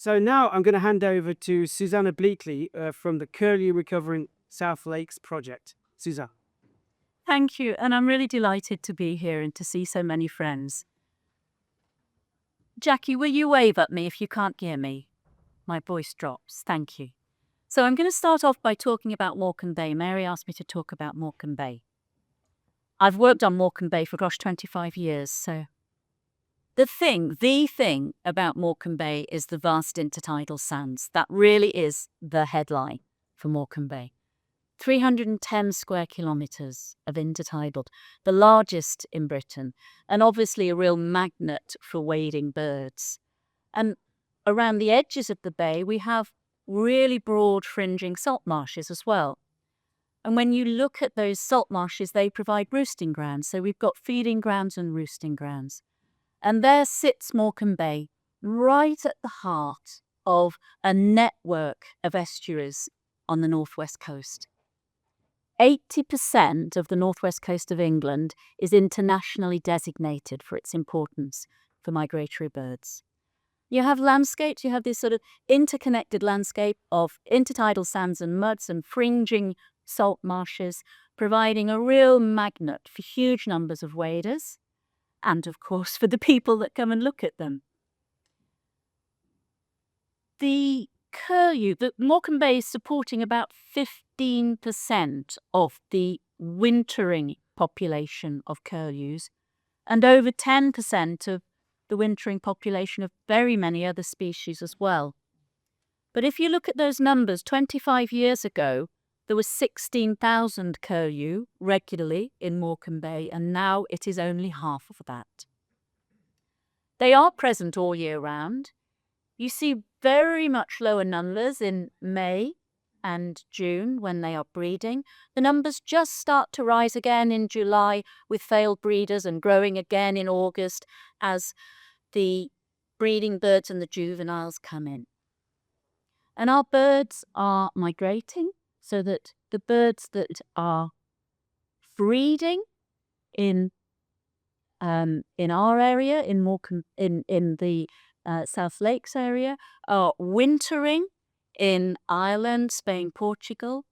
So now I'm going to hand over to Susannah Bleakley from the Curlew Recovery South Lakes project. Susannah. Thank you, and I'm really delighted to be here and to see so many friends. Jackie, will you wave at me if you can't hear me? My voice drops. Thank you. So I'm going to start off by talking about Morecambe Bay. Mary asked me to talk about Morecambe Bay. I've worked on Morecambe Bay for 25 years, so the thing about Morecambe Bay is the vast intertidal sands. That really is the headline for Morecambe Bay. 310 square kilometres of intertidal, the largest in Britain, and obviously a real magnet for wading birds. And around the edges of the bay, we have really broad fringing salt marshes as well. And when you look at those salt marshes, they provide roosting grounds. So we've got feeding grounds and roosting grounds. And there sits Morecambe Bay, right at the heart of a network of estuaries on the northwest coast. 80% of the northwest coast of England is internationally designated for its importance for migratory birds. You have landscapes, you have this sort of interconnected landscape of intertidal sands and muds and fringing salt marshes, providing a real magnet for huge numbers of waders and, of course, for the people that come and look at them. The curlew, the Morecambe Bay is supporting about 15% of the wintering population of curlews and over 10% of the wintering population of very many other species as well. But if you look at those numbers, 25 years ago, there were 16,000 curlew regularly in Morecambe Bay, and now it is only half of that. They are present all year round. You see very much lower numbers in May and June when they are breeding. The numbers just start to rise again in July with failed breeders and growing again in August as the breeding birds and the juveniles come in. And our birds are migrating so that the birds that are breeding in our area, in Morecambe, in the South Lakes area, are wintering in Ireland, Spain, Portugal,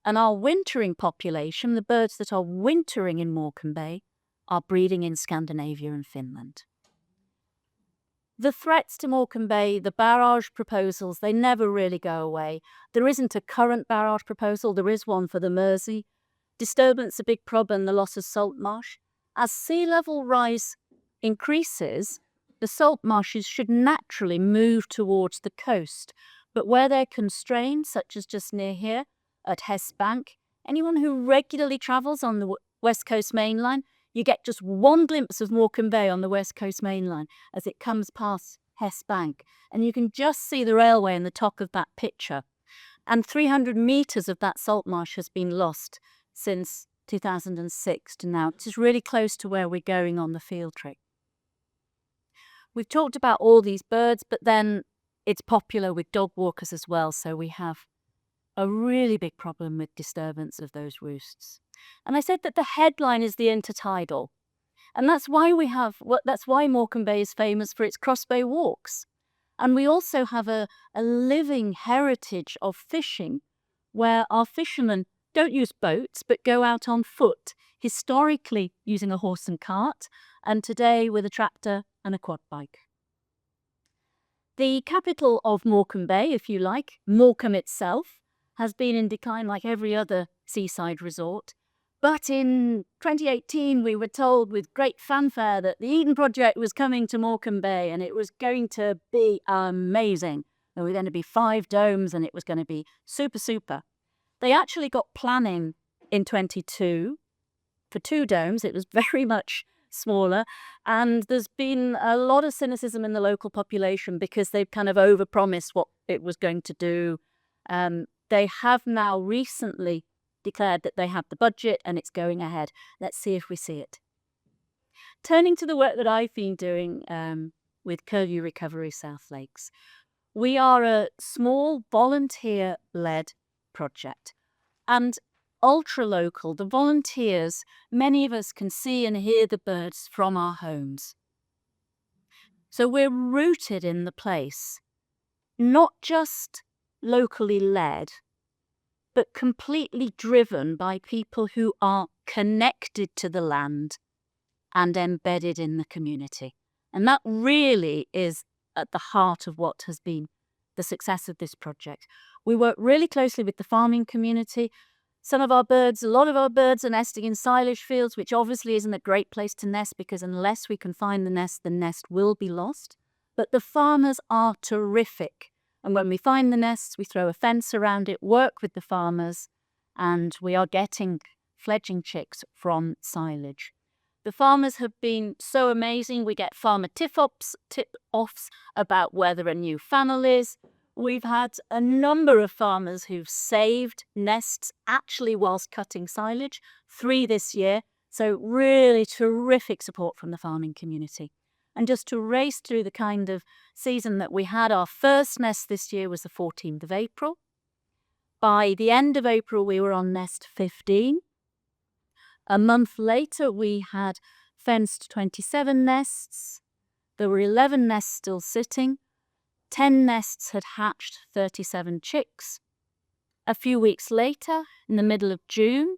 and our wintering population, the birds that are wintering in Morecambe Bay, are breeding in Scandinavia and Finland. The threats to Morecambe Bay, the barrage proposals, they never really go away. There isn't a current barrage proposal, there is one for the Mersey. Disturbance, a big problem, the loss of salt marsh. As sea level rise increases, the salt marshes should naturally move towards the coast. But where they're constrained, such as just near here at Hess Bank, anyone who regularly travels on the West Coast Main Line, you get just one glimpse of Morecambe Bay on the West Coast Main Line as it comes past Hess Bank. And you can just see the railway in the top of that picture. And 300 metres of that salt marsh has been lost since 2006 to now. It is really close to where we're going on the field trip. We've talked about all these birds, but then it's popular with dog walkers as well, so we have a really big problem with disturbance of those roosts. And I said that the headline is the intertidal, and that's why Morecambe Bay is famous for its crossbay walks. And we also have a living heritage of fishing where our fishermen don't use boats but go out on foot, historically using a horse and cart, and today with a tractor and a quad bike. The capital of Morecambe Bay, if you like, Morecambe itself, has been in decline like every other seaside resort. But in 2018, we were told with great fanfare that the Eden Project was coming to Morecambe Bay and it was going to be amazing. There were going to be 5 domes and it was going to be super, super. They actually got planning in 22 for 2 domes. It was very much smaller, and there's been a lot of cynicism in the local population because they've kind of overpromised what it was going to do. They have now recently declared that they have the budget and it's going ahead. Let's see if we see it. Turning to the work that I've been doing with Curlew Recovery South Lakes, we are a small volunteer-led project, and ultra-local. The volunteers, many of us can see and hear the birds from our homes. So we're rooted in the place. not just locally led, but completely driven by people who are connected to the land and embedded in the community. And that really is at the heart of what has been the success of this project. We work really closely with the farming community. A lot of our birds are nesting in silage fields, which obviously isn't a great place to nest, because unless we can find the nest will be lost. But the farmers are terrific. And when we find the nests, we throw a fence around it, work with the farmers, and we are getting fledgling chicks from silage. The farmers have been so amazing. We get farmer tip-offs about whether a new fennel is. We've had a number of farmers who've saved nests actually whilst cutting silage, 3 this year. So really terrific support from the farming community. And just to race through the kind of season that we had, our first nest this year was the 14th of April. By the end of April, we were on nest 15. A month later, we had fenced 27 nests. There were 11 nests still sitting. 10 nests had hatched 37 chicks. A few weeks later, in the middle of June,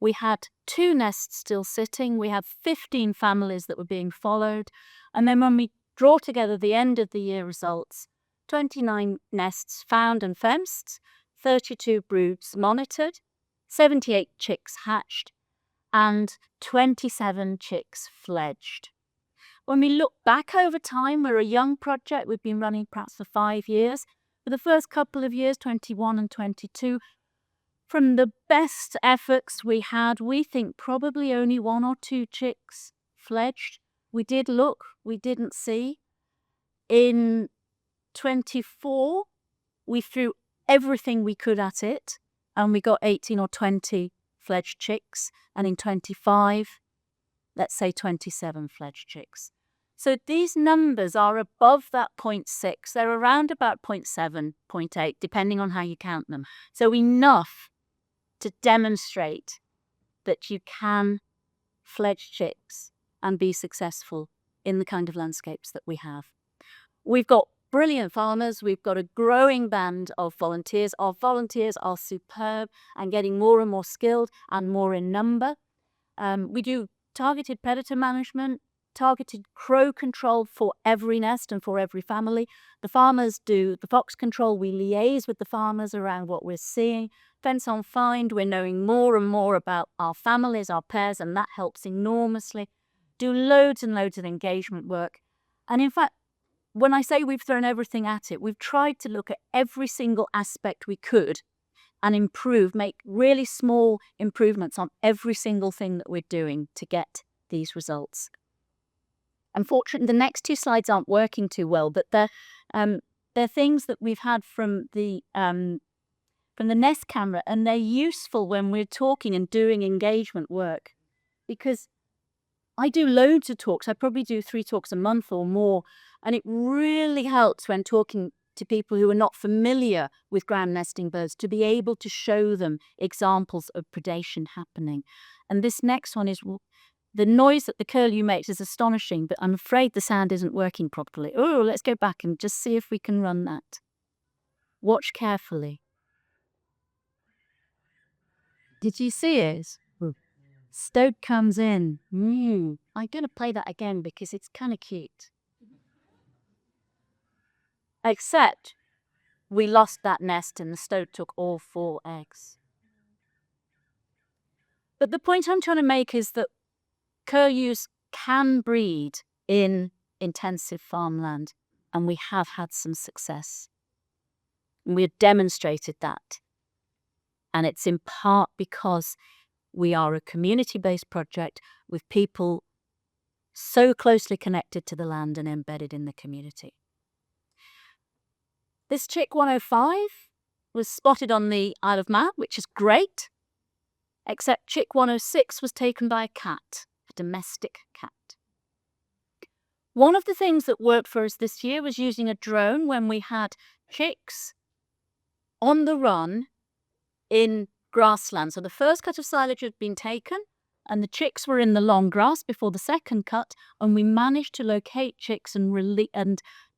we had 2 nests still sitting. We had 15 families that were being followed. And then when we draw together the end of the year results, 29 nests found and fenced, 32 broods monitored, 78 chicks hatched, and 27 chicks fledged. When we look back over time, we're a young project. We've been running perhaps for 5 years. For the first couple of years, 21 and 22, from the best efforts we had, we think probably only 1 or 2 chicks fledged. We did look, we didn't see. In 24, we threw everything we could at it, and we got 18 or 20 fledged chicks. And in 25, let's say 27 fledged chicks. So these numbers are above that 0.6. They're around about 0.7, 0.8, depending on how you count them. So enough to demonstrate that you can fledge chicks and be successful in the kind of landscapes that we have. We've got brilliant farmers. We've got a growing band of volunteers. Our volunteers are superb and getting more and more skilled and more in number. We do targeted predator management, targeted crow control for every nest and for every family. The farmers do the fox control. We liaise with the farmers around what we're seeing. Fence on find, we're knowing more and more about our families, our pairs, and that helps enormously. Do loads and loads of engagement work. And in fact, when I say we've thrown everything at it, we've tried to look at every single aspect we could and improve, make really small improvements on every single thing that we're doing to get these results. Unfortunately, the next 2 slides aren't working too well, but they're things that we've had from the Nest camera, and they're useful when we're talking and doing engagement work, because I do loads of talks. I probably do 3 talks a month or more, and it really helps when talking to people who are not familiar with ground nesting birds to be able to show them examples of predation happening. And this next one is the noise that the curlew makes is astonishing, but I'm afraid the sound isn't working properly. Oh, let's go back and just see if we can run that. Watch carefully. Did you see it? Stoat comes in. I'm going to play that again because it's kind of cute. Except we lost that nest and the stoat took all 4 eggs. But the point I'm trying to make is that curlews can breed in intensive farmland, and we have had some success. And we've demonstrated that. And it's in part because we are a community-based project with people so closely connected to the land and embedded in the community. This chick 105 was spotted on the Isle of Man, which is great, except chick 106 was taken by a cat, a domestic cat. One of the things that worked for us this year was using a drone when we had chicks on the run in grassland. So the first cut of silage had been taken and the chicks were in the long grass before the second cut, and we managed to locate chicks and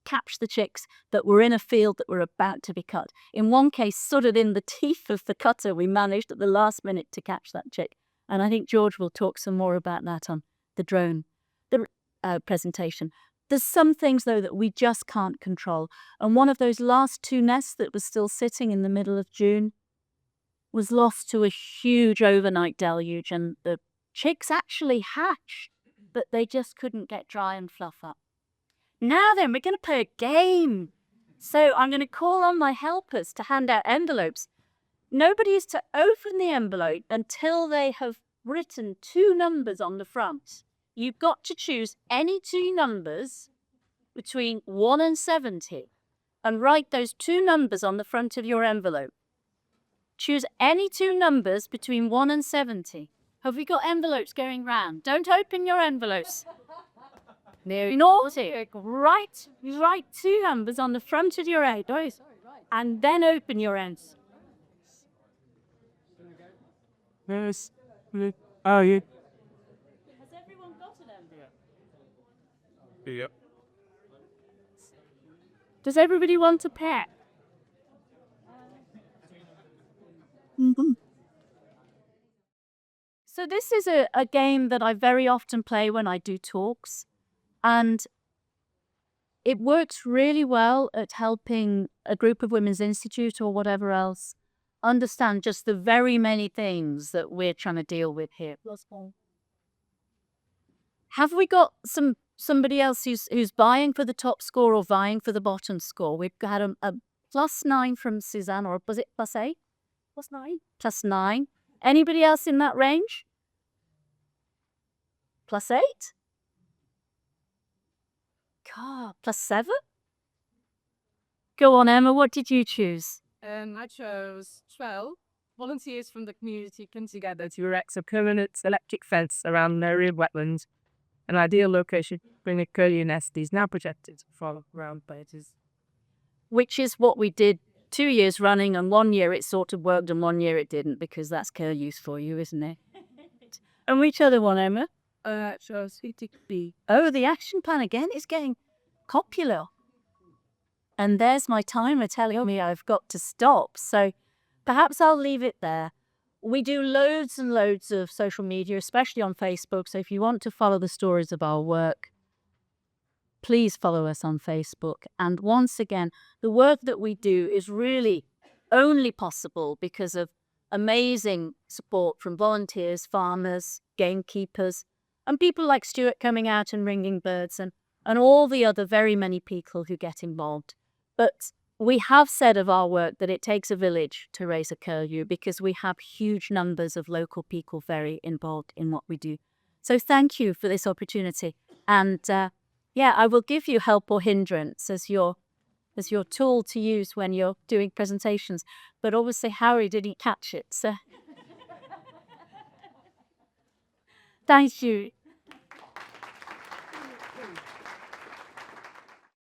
catch the chicks that were in a field that were about to be cut. In one case, sort of in the teeth of the cutter, we managed at the last minute to catch that chick. And I think George will talk some more about that on the drone presentation. There's some things, though, that we just can't control. And one of those last 2 nests that was still sitting in the middle of June was lost to a huge overnight deluge, and the chicks actually hatched, but they just couldn't get dry and fluff up. Now then, we're going to play a game. So I'm going to call on my helpers to hand out envelopes. Nobody is to open the envelope until they have written 2 numbers on the front. You've got to choose any 2 numbers between 1 and 70 and write those 2 numbers on the front of your envelope. Choose any 2 numbers between 1 and 70. Have we got envelopes going round? Don't open your envelopes. No, naughty. Write 2 numbers on the front of your envelope and then open your ends. Yes. Oh, yeah. Has everyone got an envelope? Yep. Does everybody want a pet? So this is a game that I very often play when I do talks, and it works really well at helping a group of Women's Institute or whatever else understand just the very many things that we're trying to deal with here. Have we got somebody else who's vying for the top score or vying for the bottom score? We've got a +9 from Susannah, or was it +8? +9? +9. Anybody else in that range? +8? God, +7? Go on, Emma, what did you choose? I chose 12. Volunteers from the community come together to erect a permanent electric fence around an area of wetlands. An ideal location to bring a curlew nest is now projected from around places. Which is what we did 2 years running, and 1 year it sort of worked and 1 year it didn't, because that's curlews for you, isn't it? And which other one, Emma? Chose B. Oh, the action plan again is getting popular. And there's my timer telling me I've got to stop. So perhaps I'll leave it there. We do loads and loads of social media, especially on Facebook. So if you want to follow the stories of our work, please follow us on Facebook. And once again, the work that we do is really only possible because of amazing support from volunteers, farmers, gamekeepers, and people like Stuart coming out and ringing birds, and all the other very many people who get involved. But we have said of our work that it takes a village to raise a curlew, because we have huge numbers of local people very involved in what we do. So thank you for this opportunity. And I will give you help or hindrance as your tool to use when you're doing presentations. But obviously Harry didn't catch it, so thank you.